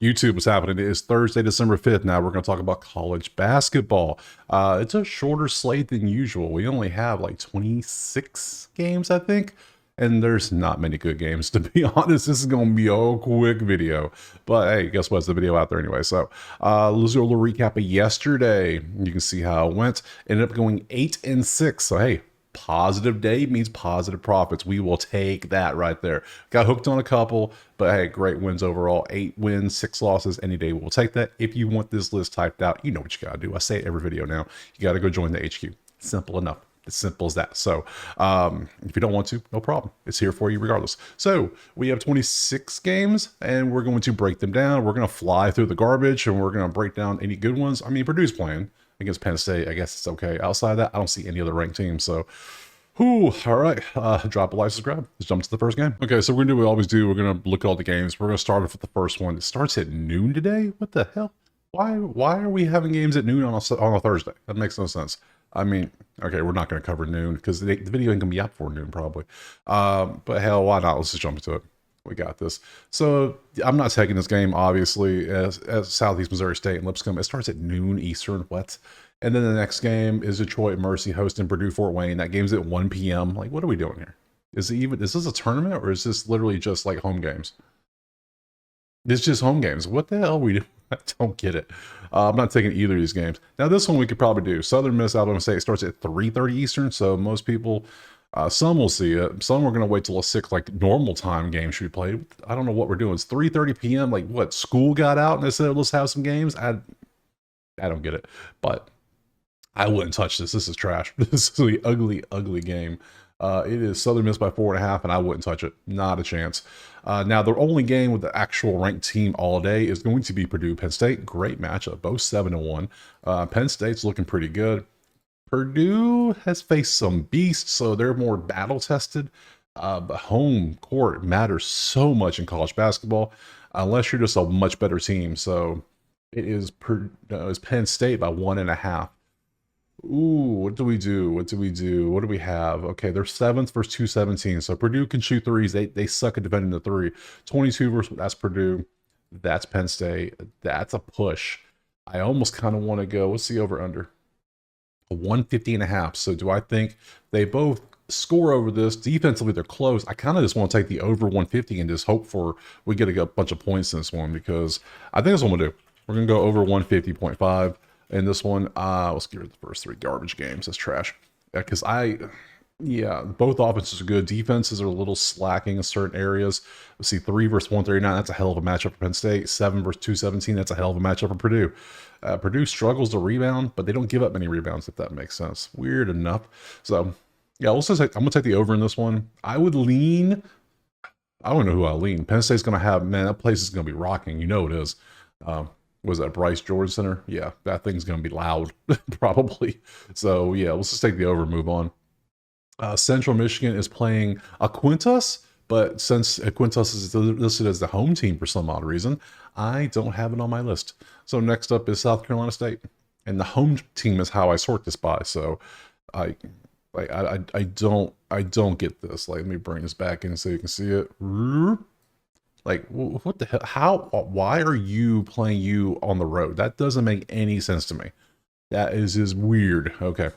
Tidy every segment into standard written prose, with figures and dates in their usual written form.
YouTube, what's happening? It is Thursday, December 5th. Now we're going to talk about college basketball. It's a shorter slate than usual. We only have like 26 games, I think. And there's not many good games, to be honest. This is going to be a quick video. But hey, guess what? It's the video out there anyway. So let's do a little recap of yesterday. You can see how it went. Ended up going 8-6. So hey, positive day means positive profits. We will take that right there. Got hooked on a couple, but hey, great wins overall. 8 wins, 6 losses. Any day we'll take that. If you want this list typed out, you know what you got to do. I say it every video now. You got to go join the HQ. Simple enough. As simple as that. So if you don't want to, no problem. It's here for you regardless. So we have 26 games and we're going to break them down. We're going to fly through the garbage and we're going to break down any good ones. I mean, Purdue's playing against Penn State. I guess it's okay. Outside of that, I don't see any other ranked teams. So all right, drop a like, subscribe. Let's jump to the first game. Okay, so we're going to do what we always do. We're going to look at all the games. We're going to start off with the first one. It starts at noon today. What the hell? Why are we having games at noon on a Thursday? That makes no sense. I mean, okay, we're not going to cover noon because the video ain't going to be out before noon probably. But hell, why not? Let's just jump into it. We got this. So I'm not taking this game, obviously, as Southeast Missouri State and Lipscomb. It starts at noon Eastern. What? And then the next game is Detroit Mercy hosting Purdue Fort Wayne. That game's at 1 p.m. Like, what are we doing here? Is this a tournament or is this literally just like home games? It's just home games. What the hell are we doing? I don't get it. I'm not taking either of these games. Now, this one we could probably do. Southern Miss, Alabama State starts at 3:30 Eastern, so most people, some will see it. Some are going to wait till a 6, like normal time game should be played. I don't know what we're doing. It's 3:30 p.m. Like what? School got out and they said let's have some games. I don't get it, but I wouldn't touch this. This is trash. This is an ugly, ugly game. It is Southern Miss by 4.5, and I wouldn't touch it. Not a chance. Now, the only game with the actual ranked team all day is going to be Purdue Penn State. Great matchup, both 7-1. Penn State's looking pretty good. Purdue has faced some beasts, so they're more battle tested. But home court matters so much in college basketball, unless you're just a much better team. So it is Penn State by 1.5. Ooh, what do we do? What do we do? What do we have? Okay, they're 7th versus 217. So Purdue can shoot threes. They suck at defending the three. 22 versus that's Purdue. That's Penn State. That's a push. I almost kind of want to go. What's the over under? 150.5. So do I think they both score over this? Defensively, they're close. I kind of just want to take the over 150 and just hope for we get a bunch of points in this one because I think that's what I'm gonna do. We're gonna go over 150.5. In this one, let's get rid of the first 3 garbage games. That's trash. Because both offenses are good. Defenses are a little slacking in certain areas. Let's see, 3 versus 139. That's a hell of a matchup for Penn State. 7 versus 217. That's a hell of a matchup for Purdue. Purdue struggles to rebound, but they don't give up many rebounds, if that makes sense. Weird enough. So, yeah, I'm going to take the over in this one. I would lean. I don't know who I'll lean. Penn State's going to have, man, that place is going to be rocking. You know it is. Was that Bryce George Center? Yeah, that thing's going to be loud, probably. So, yeah, let's just take the over and move on. Central Michigan is playing Quintus, but since Quintus is listed as the home team for some odd reason, I don't have it on my list. So next up is South Carolina State, and the home team is how I sort this by. So I don't get this. Like, let me bring this back in so you can see it. Like, what the hell? Why are you playing you on the road? That doesn't make any sense to me. That is just weird. Okay.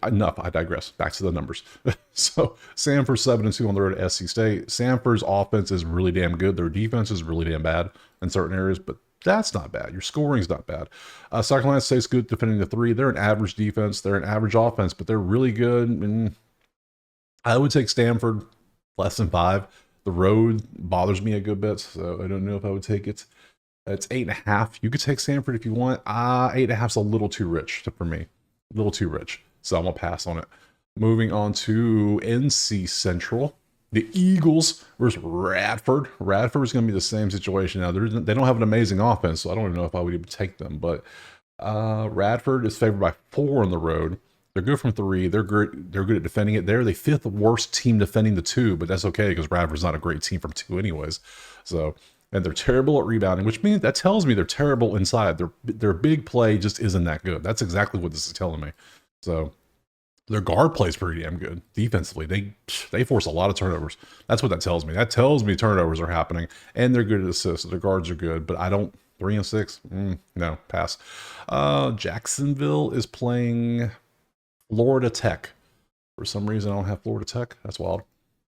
Enough. I digress. Back to the numbers. So, Samford 7-2 on the road at SC State. Samford's offense is really damn good. Their defense is really damn bad in certain areas, but that's not bad. Your scoring's not bad. South Carolina State's good defending the 3. They're an average defense. They're an average offense, but they're really good. And I would take Stanford less than 5. The road bothers me a good bit, so I don't know if I would take it. It's 8.5. You could take Stanford if you want. 8.5's a little too rich for me. A little too rich. So I'm going to pass on it. Moving on to NC Central. The Eagles versus Radford. Radford is going to be the same situation now. They don't have an amazing offense, so I don't even know if I would even take them. But Radford is favored by 4 on the road. They're good from 3. They're good at defending it. They're the 5th worst team defending the 2, but that's okay because Radford's not a great team from 2 anyways. So, and they're terrible at rebounding, which means that tells me they're terrible inside. Their big play just isn't that good. That's exactly what this is telling me. So Their guard plays pretty damn good defensively. They force a lot of turnovers. That's what that tells me. That tells me turnovers are happening, and they're good at assists. Their guards are good, but I don't 3-6. No, pass. Jacksonville is playing Florida Tech. For some reason, I don't have Florida Tech. That's wild.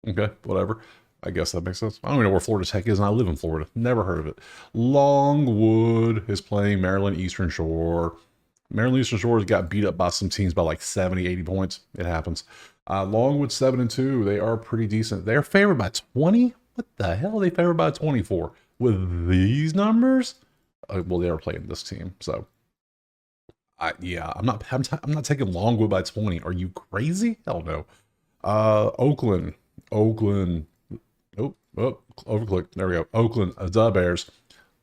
Okay, whatever. I guess that makes sense. I don't even know where Florida Tech is, and I live in Florida. Never heard of it. Longwood is playing Maryland Eastern Shore. Maryland Eastern Shore has got beat up by some teams by like 70, 80 points. It happens. Longwood 7-2. They are pretty decent. They're favored by 20. What the hell are they favored by 24? With these numbers? Well, they are playing this team, so I'm not taking Longwood by 20. Are you crazy? Hell no. Oakland. Oh, overclick. There we go. Oakland, the Bears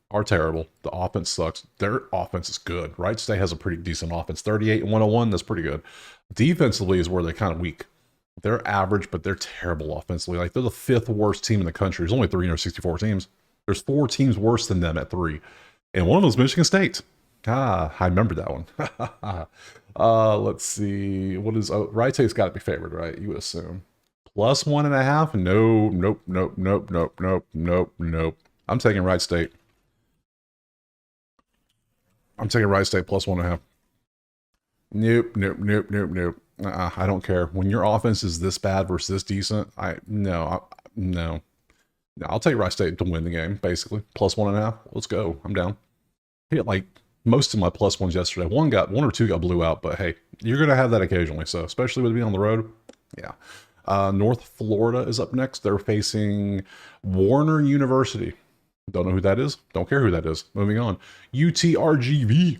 are terrible. The offense sucks. Their offense is good. Wright State has a pretty decent offense. 38 and 101. That's pretty good. Defensively is where they're kind of weak. They're average, but they're terrible offensively. Like, they're the 5th worst team in the country. There's only 364 teams. There's 4 teams worse than them at 3. And one of them's Michigan State. I remember that one. Let's see. What is Wright State's got to be favored, right? You would assume. Plus 1.5? Nope. I'm taking Wright State. I'm taking Wright State plus 1.5. Nope. I don't care. When your offense is this bad versus this decent, no. I'll take Wright State to win the game, basically. Plus 1.5. Let's go. I'm down. Hit like most of my plus ones yesterday. One or two got blew out, but hey, you're gonna have that occasionally. So especially with being on the road, yeah. North Florida is up next. They're facing Warner University. Don't know who that is. Don't care who that is. Moving on. UTRGV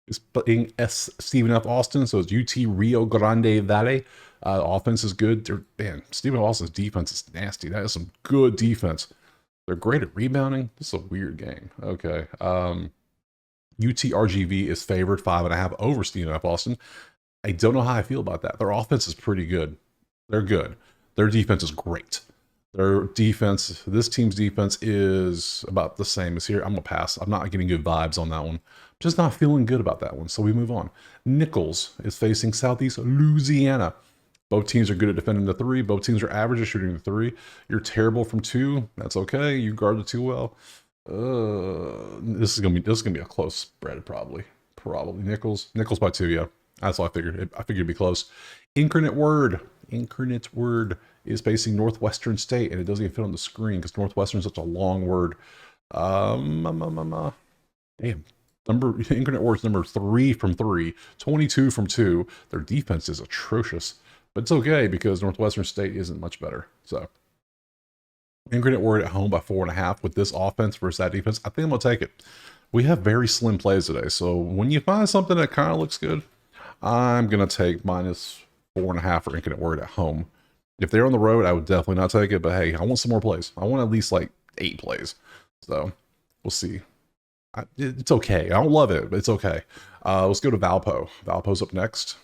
is playing Stephen F. Austin. So it's UT Rio Grande Valley. Offense is good. Stephen F. Austin's defense is nasty. That is some good defense. They're great at rebounding. This is a weird game. Okay. UTRGV is favored 5.5 over Stephen F. Austin. I don't know how I feel about that. Their offense is pretty good. They're good. Their defense is great. This team's defense is about the same as here. I'm going to pass. I'm not getting good vibes on that one. Just not feeling good about that one. So we move on. Nichols is facing Southeast Louisiana. Both teams are good at defending the 3. Both teams are average at shooting the 3. You're terrible from 2. That's okay. You guard the 2 well. This is gonna be a close spread, probably. Nichols by 2. Yeah, that's all I figured. I figured it'd be close. Incarnate Word is facing Northwestern State, and it doesn't even fit on the screen because Northwestern is such a long word. Damn. Incarnate Word's number 3 from 3, 22 from 2. Their defense is atrocious, but it's okay because Northwestern State isn't much better. So Incarnate Word at home by 4.5 with this offense versus that defense. I think I'm gonna take it. We have very slim plays today, so when you find something that kind of looks good, I'm gonna take minus 4.5 for Incarnate Word at home. If they're on the road, I would definitely not take it. But hey, I want some more plays. I want at least like 8 plays. So we'll see. It's okay. I don't love it, but it's okay. Let's go to Valpo. Valpo's up next.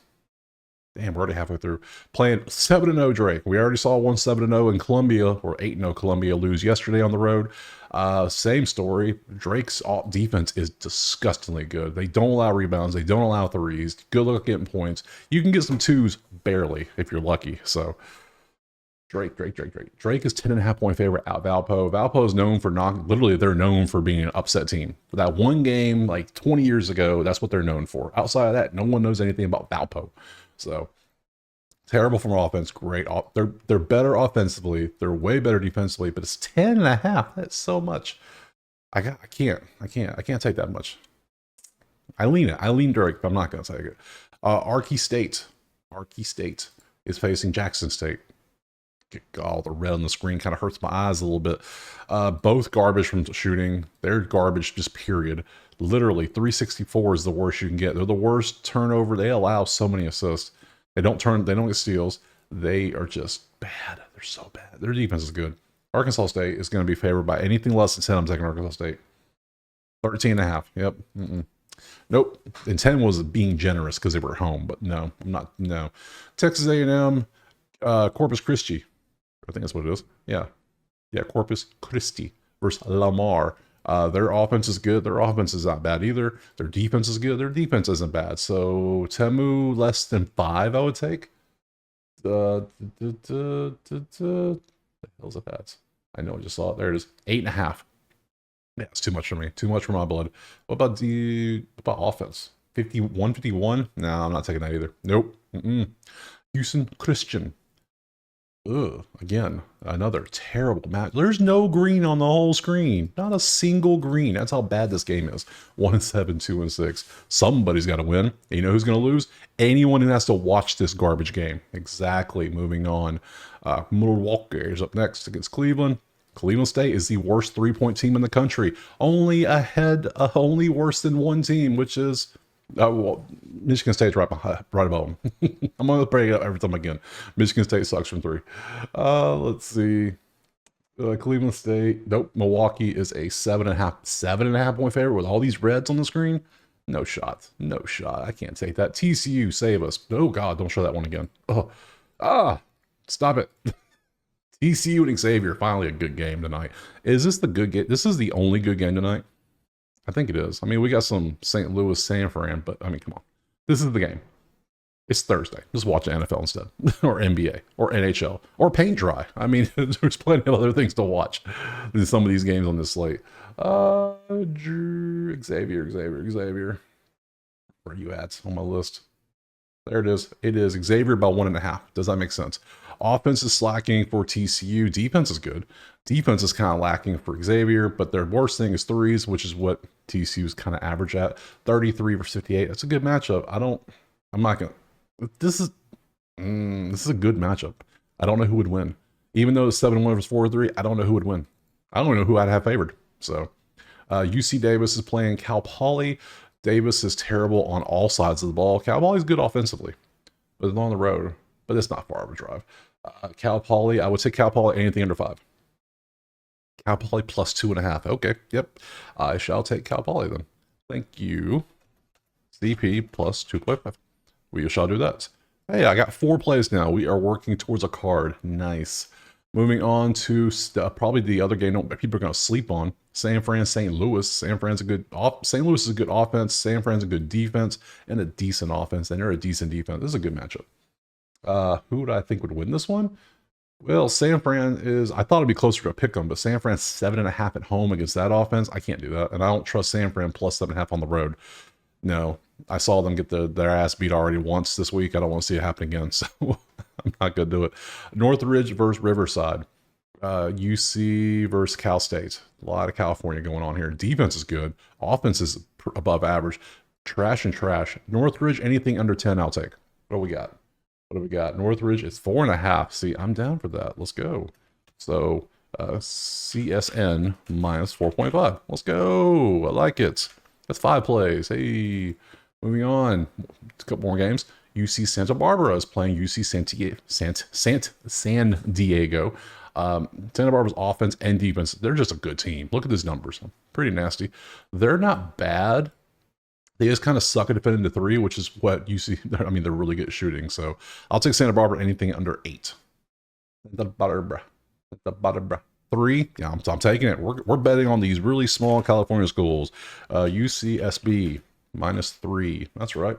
Damn, we're already halfway through. Playing 7-0 Drake. We already saw 1-7-0 in Columbia, or 8-0 Columbia lose yesterday on the road. Same story. Drake's defense is disgustingly good. They don't allow rebounds. They don't allow threes. Good luck getting points. You can get some 2s barely if you're lucky. So Drake is 10.5 point favorite at Valpo. Valpo is known for they're known for being an upset team. For that one game like 20 years ago, that's what they're known for. Outside of that, no one knows anything about Valpo. So terrible from offense, great. They're better offensively. They're way better defensively, but it's 10.5. That's so much. I can't take that much. I lean Drake, but I'm not gonna take it. Arky State is facing Jackson State. The red on the screen kind of hurts my eyes a little bit. Both garbage from shooting. They're garbage, just period. Literally, 364 is the worst you can get. They're the worst turnover. They allow so many assists. They don't get steals. They are just bad. They're so bad. Their defense is good. Arkansas State is going to be favored by anything less than 10. I'm taking Arkansas State. 13.5. Yep. Nope. And 10 was being generous because they were at home, but no, I'm not. No. Texas A&M, Corpus Christi. I think that's what it is. Yeah, Corpus Christi versus Lamar. Their offense is good. Their offense is not bad either. Their defense is good. Their defense isn't bad. So Temu less than 5, I would take. The hell's it at? I know I just saw it. There it is. 8.5. Yeah, it's too much for me. Too much for my blood. What about offense? 51, 51? No, I'm not taking that either. Nope. Houston Christian. Ugh, again, another terrible match. There's no green on the whole screen. Not a single green. That's how bad this game is. 1-7, 2-6. Somebody's got to win. And you know who's going to lose? Anyone who has to watch this garbage game. Exactly. Moving on. Milwaukee is up next against Cleveland. Cleveland State is the worst three-point team in the country. Only only worse than one team, which is well, Michigan State's right above them. I'm going to bring it up every time again. Michigan State sucks from 3. Let's see. Cleveland State. Nope. Milwaukee is a 7.5 point favorite with all these reds on the screen. No shot. No shot. I can't take that. TCU, save us. Oh, God. Don't show that one again. Stop it. TCU and Xavier, finally a good game tonight. Is this the good game? This is the only good game tonight? I think it is. I mean, we got some St. Louis, San Fran, but I mean, come on. This is the game. It's Thursday. Just watch the NFL instead, or NBA, or NHL, or paint dry. I mean, there's plenty of other things to watch than some of these games on this slate. Xavier. Where are you at on my list? There it is. It is Xavier by 1.5. Does that make sense? Offense is slacking for TCU. Defense is good. Defense is kind of lacking for Xavier, but their worst thing is threes, which is what TCU is kind of average at. 33 versus 58. That's a good matchup. I'm not going to. This is a good matchup. I don't know who would win. Even though it's 7-1 versus 4-3, I don't know who would win. I don't know who I'd have favored. So, UC Davis is playing Cal Poly. Davis is terrible on all sides of the ball. Cal Poly's good offensively, but it's on the road. But it's not far of a drive. Cal Poly, I would say Cal Poly anything under 5. Cal Poly plus 2.5. Okay, yep. I shall take Cal Poly then. Thank you. CP plus 2.5. We shall do that. Hey, I got 4 plays now. We are working towards a card. Nice. Moving on to probably the other game people are going to sleep on. San Fran, St. Louis. St. Louis is a good offense. San Fran's a good defense and a decent offense. And they're a decent defense. This is a good matchup. Who would I think would win this one? Well, San Fran I thought it'd be closer to a pick 'em, but San Fran's 7.5 at home against that offense. I can't do that. And I don't trust San Fran plus 7.5 on the road. No, I saw them get their ass beat already once this week. I don't want to see it happen again. So I'm not going to do it. Northridge versus Riverside. UC versus Cal State. A lot of California going on here. Defense is good. Offense is above average. Trash and trash. Northridge, anything under 10, I'll take. What do we got? Northridge is 4.5. See, I'm down for that. Let's go. So CSN minus 4.5. Let's go. I like it. That's 5 plays. Hey, moving on. A couple more games. UC Santa Barbara is playing UC San Diego. Santa Barbara's offense and defense, they're just a good team. Look at these numbers. Pretty nasty. They're not bad. They just kind of suck at defending the 3, which is what you see. I mean, they're really good at shooting. So I'll take Santa Barbara anything under 8. The Barbara. 3. Yeah, I'm taking it. We're betting on these really small California schools. UCSB minus 3. That's right.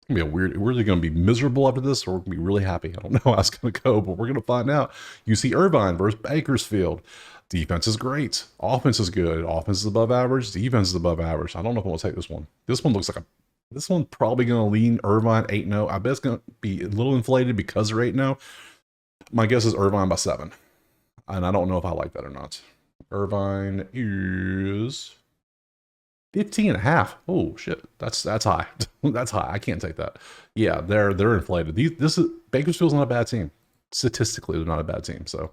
It's gonna be we're really gonna be miserable after this, or we're gonna be really happy. I don't know how it's gonna go, but we're gonna find out. UC Irvine versus Bakersfield. Defense is great. Offense is good. Offense is above average. Defense is above average. I don't know if I'm going to take this one. This one looks like this one's probably going to lean Irvine 8-0. I bet it's going to be a little inflated because they're 8-0. My guess is Irvine by 7. And I don't know if I like that or not. Irvine is 15.5. Oh, shit. That's high. That's high. I can't take that. Yeah, they're inflated. Bakersfield's not a bad team. Statistically, they're not a bad team, so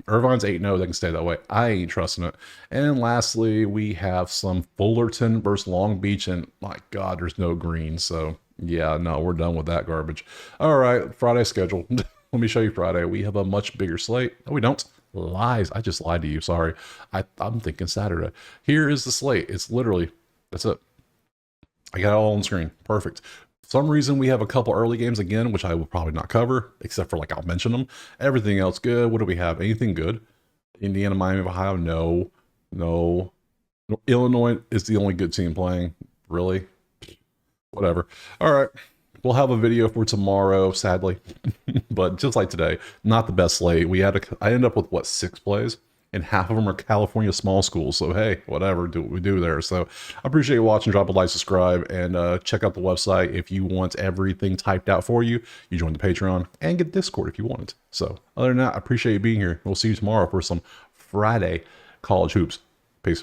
Irvine's 8-0. They can stay that way. I ain't trusting it. And lastly, we have some Fullerton versus Long Beach. And my God, there's no green. So yeah, no, we're done with that garbage. All right, Friday schedule. Let me show you Friday. We have a much bigger slate. No, we don't. Lies. I just lied to you. Sorry. I'm thinking Saturday. Here is the slate. It's literally, that's it. I got it all on the screen. Perfect. For some reason, we have a couple early games again, which I will probably not cover, except for I'll mention them. Everything else good. What do we have? Anything good? Indiana, Miami of Ohio? No. Illinois is the only good team playing. Really? Whatever. All right. we'll have a video for tomorrow, sadly, but just like today, not the best slate. I ended up with what, 6 plays, and half of them are California small schools. So hey, whatever, do what we do there. So I appreciate you watching. Drop a like, subscribe, and check out the website if you want everything typed out for you. You join the Patreon and get Discord if you want it. So other than that, I appreciate you being here. We'll see you tomorrow for some Friday college hoops.